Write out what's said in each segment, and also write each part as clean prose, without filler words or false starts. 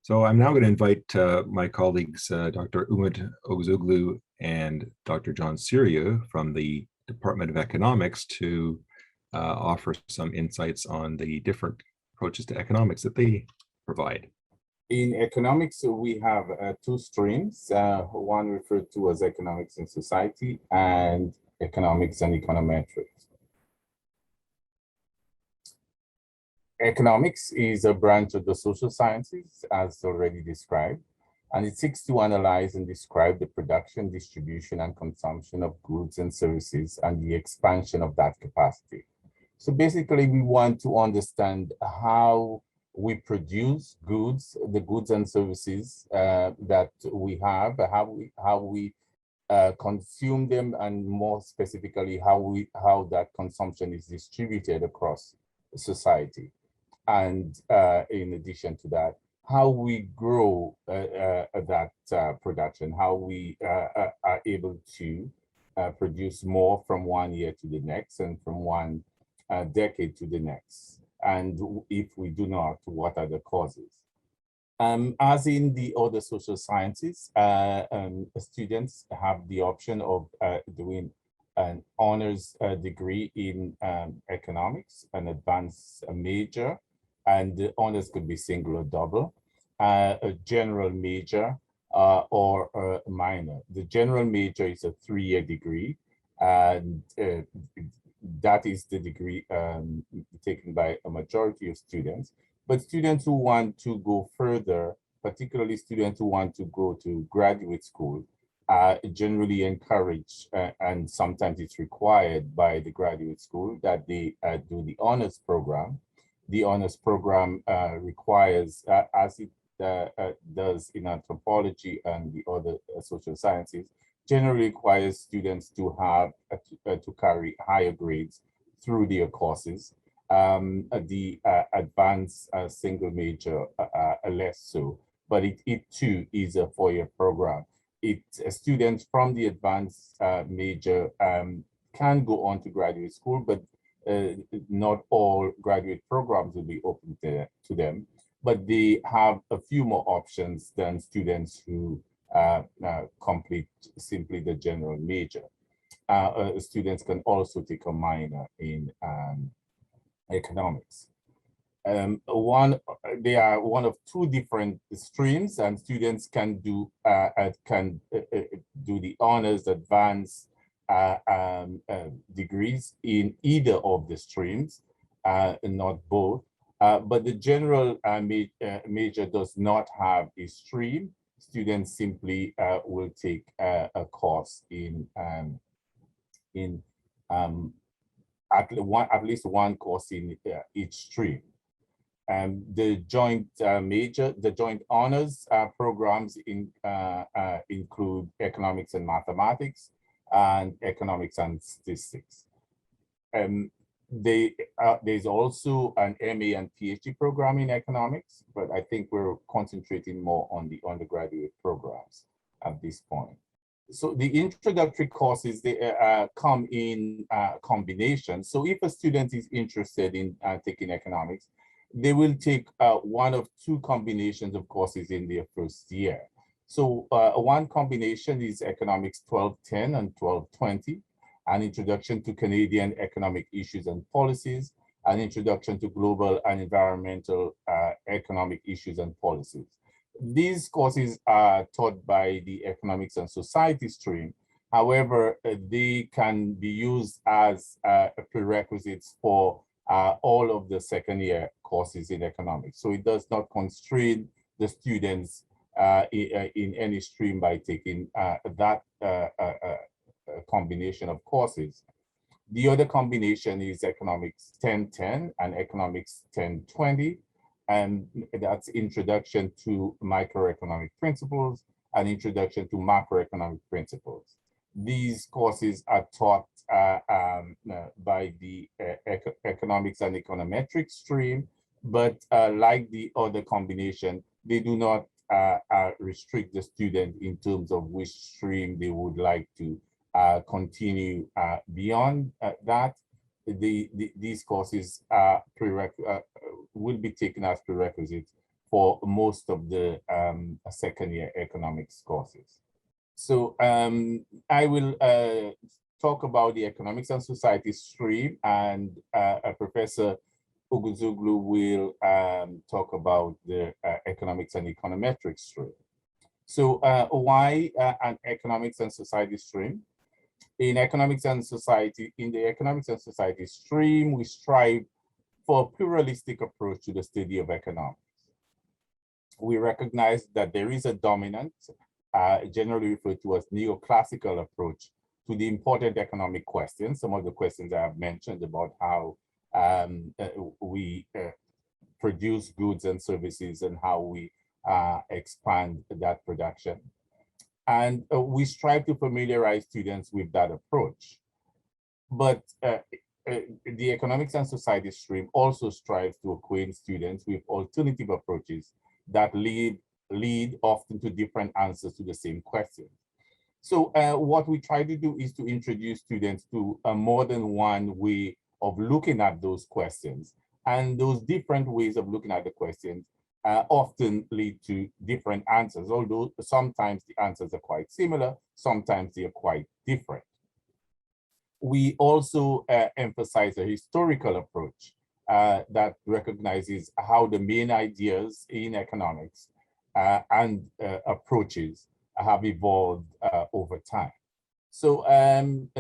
So I'm now going to invite my colleagues, Dr. Umut Oguzoglu and Dr. John Syria from the Department of Economics to offer some insights on the different approaches to economics that they provide. In economics, we have two streams, one referred to as economics and society and economics and econometrics. Economics is a branch of the social sciences, as already described, and it seeks to analyze and describe the production, distribution, and consumption of goods and services and the expansion of that capacity. So basically, we want to understand how we produce goods, the goods and services that we have, how we consume them, and more specifically, how that consumption is distributed across society. And in addition to that, how we grow that production, how we are able to produce more from one year to the next and from one decade to the next. And if we do not, what are the causes? As in the other social sciences, students have the option of doing an honors degree in economics, an advanced major, and the honors could be single or double, a general major or a minor. The general major is a 3-year degree, and that is the degree taken by a majority of students. But students who want to go further, particularly students who want to go to graduate school, are generally encouraged, and sometimes it's required by the graduate school, that they do the honors program. The honors program requires, as it does in anthropology and the other social sciences, generally requires students to have to carry higher grades through their courses. The advanced single major less so, but it too is a 4-year program. Students from the advanced major can go on to graduate school, but not all graduate programs will be open to them, but they have a few more options than students who complete simply the general major. Students can also take a minor in economics. They are one of two different streams, and students can do the honors, advanced degrees in either of the streams, not both. But the general major does not have a stream. Students simply will take a course in at least one course in each stream. The joint the joint honors programs include economics and mathematics and economics and statistics. There's also an MA and PhD program in economics, but I think we're concentrating more on the undergraduate programs at this point. So the introductory courses, they come in combination. So if a student is interested in taking economics, they will take one of two combinations of courses in their first year. So one combination is Economics 1210 and 1220, an introduction to Canadian economic issues and policies, an introduction to global and environmental economic issues and policies. These courses are taught by the economics and society stream. However, they can be used as prerequisites for all of the second year courses in economics. So it does not constrain the students in any stream by taking that combination of courses. The other combination is Economics 1010 and Economics 1020, and that's Introduction to Microeconomic Principles and Introduction to Macroeconomic Principles. These courses are taught by the economics and econometrics stream, but like the other combination, they do not restrict the student in terms of which stream they would like to continue beyond that. These courses will be taken as prerequisites for most of the second year economics courses. So I will talk about the economics and society stream, and Professor Oguzoglu will talk about the economics and econometrics stream. So why an economics and society stream? In the economics and society stream, we strive for a pluralistic approach to the study of economics. We recognize that there is a dominant, generally referred to as neoclassical approach to the important economic questions. Some of the questions I have mentioned about how we produce goods and services and how we expand that production. And we strive to familiarize students with that approach. But the economics and society stream also strives to acquaint students with alternative approaches that lead often to different answers to the same question. So what we try to do is to introduce students to more than one way of looking at those questions. And those different ways of looking at the questions often lead to different answers, although sometimes the answers are quite similar, sometimes they are quite different. We also emphasize a historical approach that recognizes how the main ideas in economics and approaches have evolved over time. So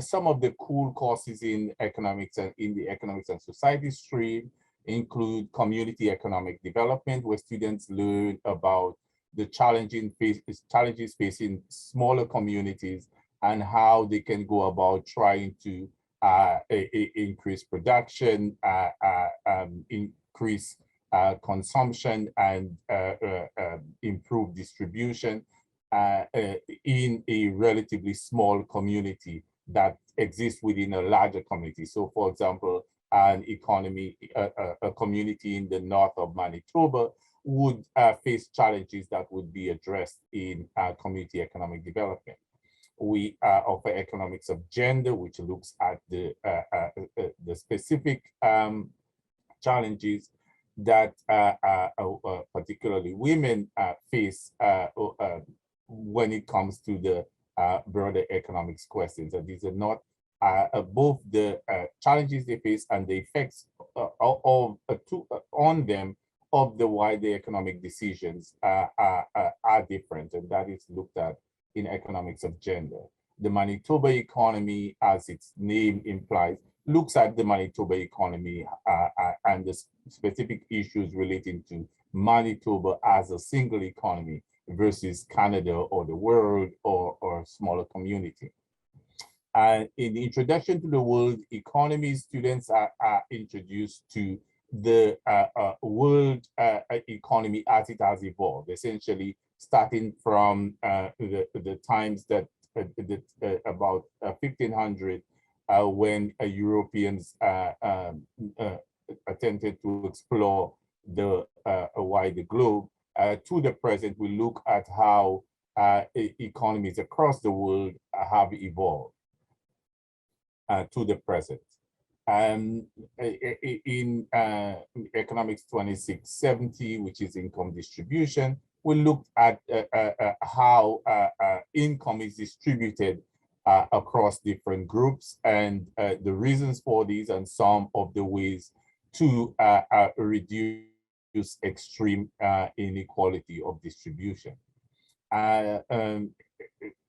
some of the cool courses in economics and in the economics and society stream include community economic development, where students learn about the challenges facing smaller communities and how they can go about trying to increase production, increase consumption, and improve distribution in a relatively small community that exists within a larger community. So for example, an economy, a community in the north of Manitoba would face challenges that would be addressed in community economic development. We offer economics of gender, which looks at the specific challenges that particularly women face when it comes to the broader economics questions. And these are not both the challenges they face and the effects on them of the wider economic decisions are different, and that is looked at in economics of gender. The Manitoba economy, as its name implies, looks at the Manitoba economy and the specific issues relating to Manitoba as a single economy versus Canada or the world or a smaller community. In the introduction to the world economy, students are introduced to the world economy as it has evolved, essentially starting from the times that about 1500 when Europeans attempted to explore the wider globe to the present. We look at how economies across the world have evolved to the present. In economics 2670, which is income distribution, we looked at how income is distributed across different groups and the reasons for these and some of the ways to reduce extreme inequality of distribution.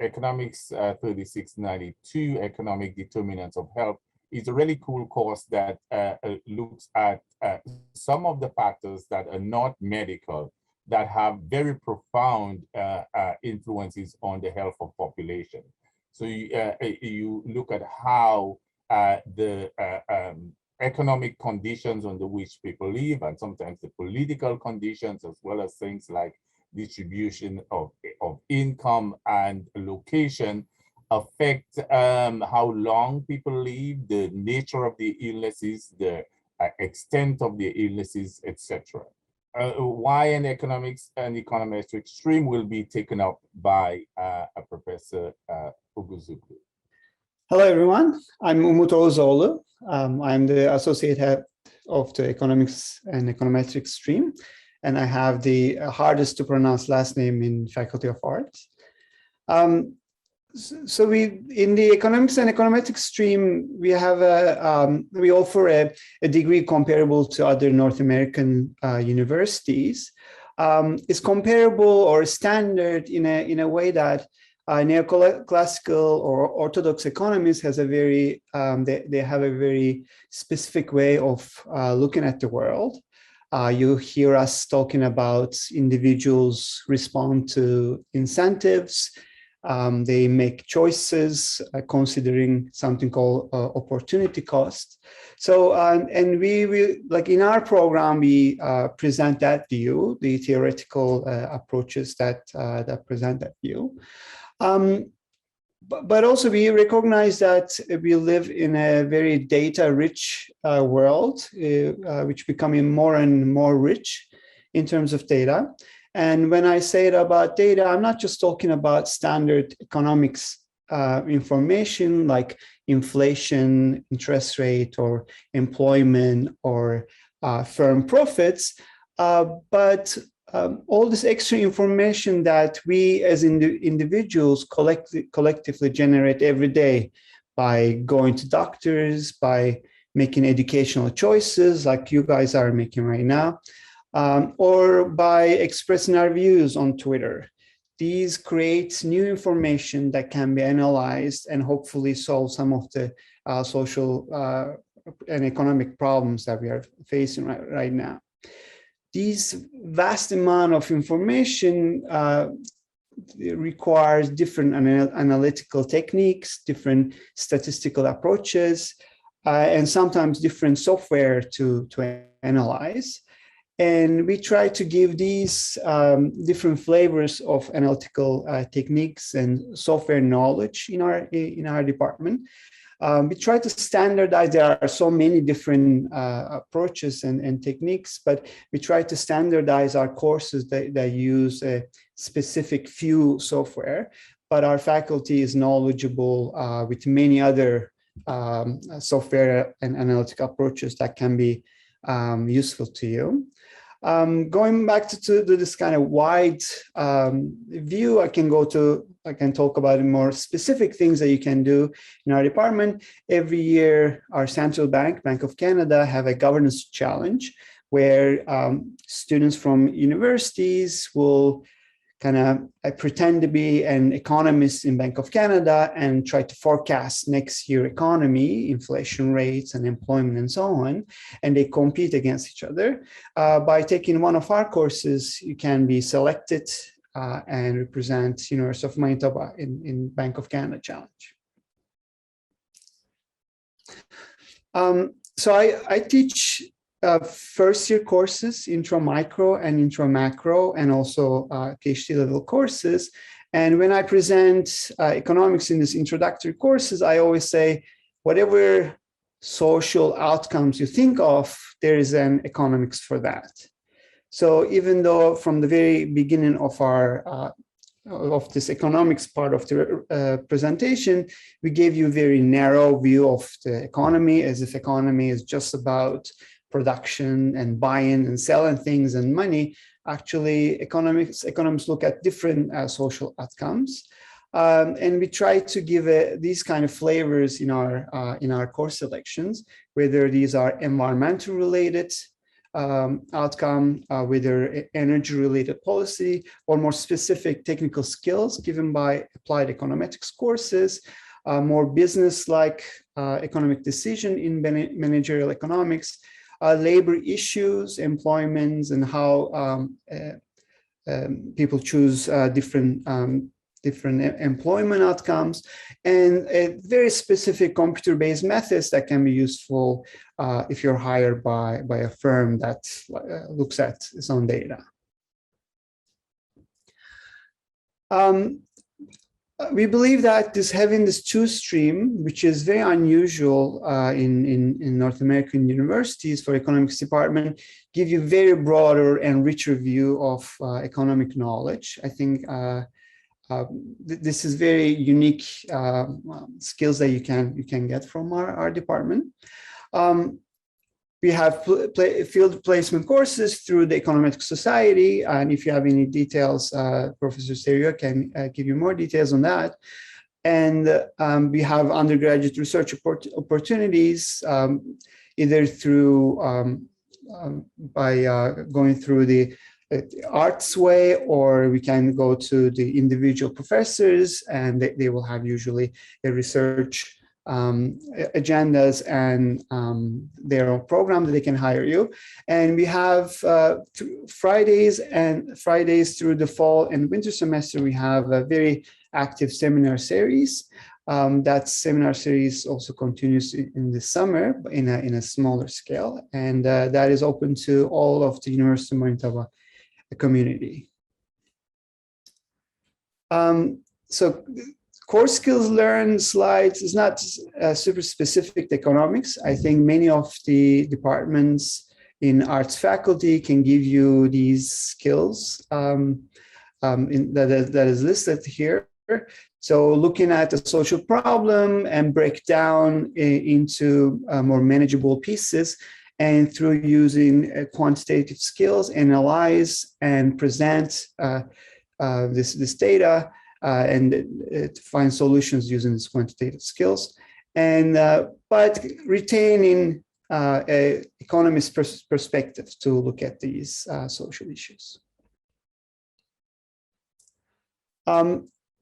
Economics 3692, Economic Determinants of Health, is a really cool course that looks at some of the factors that are not medical that have very profound influences on the health of population. So you look at how the economic conditions under which people live, and sometimes the political conditions, as well as things like distribution of income and location, affect how long people live, the nature of the illnesses, the extent of the illnesses, etc. Why an economics and econometrics stream will be taken up by Professor Oguzoglu. Hello, everyone. I'm Umut Ozoğlu. I'm the associate head of the economics and econometrics stream. and I have the hardest to pronounce last name in Faculty of Arts. So we, in the economics and econometrics stream, we have we offer a degree comparable to other North American universities. It's comparable or standard in a way that neoclassical or orthodox economists has a very they have a very specific way of looking at the world. You hear us talking about individuals respond to incentives. They make choices considering something called opportunity cost. So, and we like in our program, we present that view, the theoretical approaches that present that view. But also we recognize that we live in a very data-rich world, which becoming more and more rich in terms of data. And when I say it about data, I'm not just talking about standard economics information like inflation, interest rate, or employment, or firm profits, but all this extra information that we as individuals collectively generate every day by going to doctors, by making educational choices like you guys are making right now, or by expressing our views on Twitter. These create new information that can be analyzed and hopefully solve some of the social and economic problems that we are facing right now. These vast amount of information requires different analytical techniques, different statistical approaches, and sometimes different software to analyze. And we try to give these different flavors of analytical techniques and software knowledge in our department. We try to standardize. There are so many different approaches and techniques, but we try to standardize our courses that use a specific few software. But our faculty is knowledgeable with many other software and analytical approaches that can be useful to you. Going back to this kind of wide view, I can talk about more specific things that you can do in our department. Every year, our central Bank of Canada, have a governance challenge where students from universities will kind of pretend to be an economist in Bank of Canada and try to forecast next year economy, inflation rates, and employment, and so on. And they compete against each other. By taking one of our courses, you can be selected and represent University of Manitoba in Bank of Canada Challenge. So I teach first year courses, intro micro and intro macro, and also PhD level courses. And when I present economics in these introductory courses, I always say, whatever social outcomes you think of, there is an economics for that. So even though from the very beginning of our of this economics part of the presentation, we gave you a very narrow view of the economy, as if economy is just about production and buying and selling things and money. Actually, economists look at different social outcomes, and we try to give these kind of flavors in our course selections, whether these are environmental related outcome, whether energy related policy, or more specific technical skills given by applied econometrics courses, more business like economic decision in managerial economics, labor issues, employments, and how people choose different employment outcomes, and very specific computer-based methods that can be useful if you're hired by a firm that looks at its own data. We believe that having this two stream, which is very unusual in North American universities for economics department, give you very broader and richer view of economic knowledge. I think this is very unique skills that you can get from our department. we have field placement courses through the Economic Society. And if you have any details, Professor Serio can give you more details on that. And we have undergraduate research opportunities, either through by going through the arts way, or we can go to the individual professors, and they will have usually a research agendas and their own program that they can hire you. And we have Fridays through the fall and winter semester, we have a very active seminar series. That seminar series also continues in the summer in a smaller scale, and that is open to all of the University of Manitoba community. So core skills learned slides is not super specific to economics. I think many of the departments in arts faculty can give you these skills that is listed here. So looking at a social problem and break down into more manageable pieces, and through using quantitative skills, analyze and present this data and to find solutions using these quantitative skills, and but retaining an economist perspective to look at these social issues.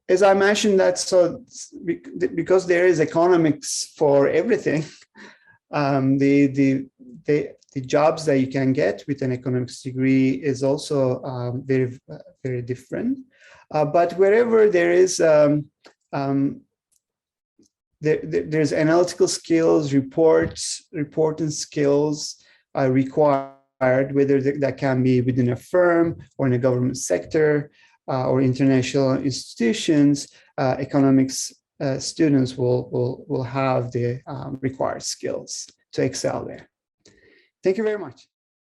As I mentioned, that so because there is economics for everything, the jobs that you can get with an economics degree is also very, very different. But wherever there is there's analytical skills, reporting skills required, whether that can be within a firm or in a government sector or international institutions, economics students will have the required skills to excel there. Thank you very much.